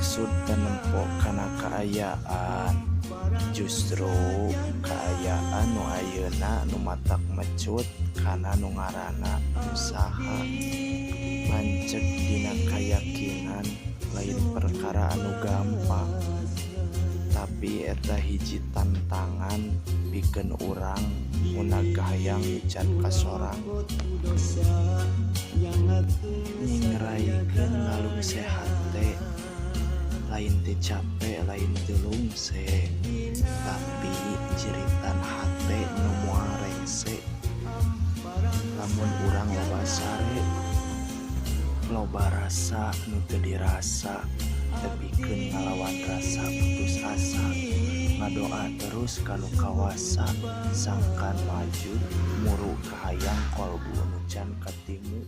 maksud penempo kana kaayaan. Justru kaayaan nu ayeuna nu matak mecut kana nu ngaranna usaha. Pancek dina kayakinan lain perkara anu gampang, tapi eta hiji tantangan pikeun urang mun gahayang can kasorang. Ningraikeun ngalung sehat teh lain teh capek lain teu lungse, tapi jeritan hate nu moal rengse. Lamun urang loba sare, loba rasa nu teu dirasa, tepikeun ngalawan rasa putus asa. Ngadoa terus kalau kawasa, sangkan maju muru kahayang kolbu nu can katimu.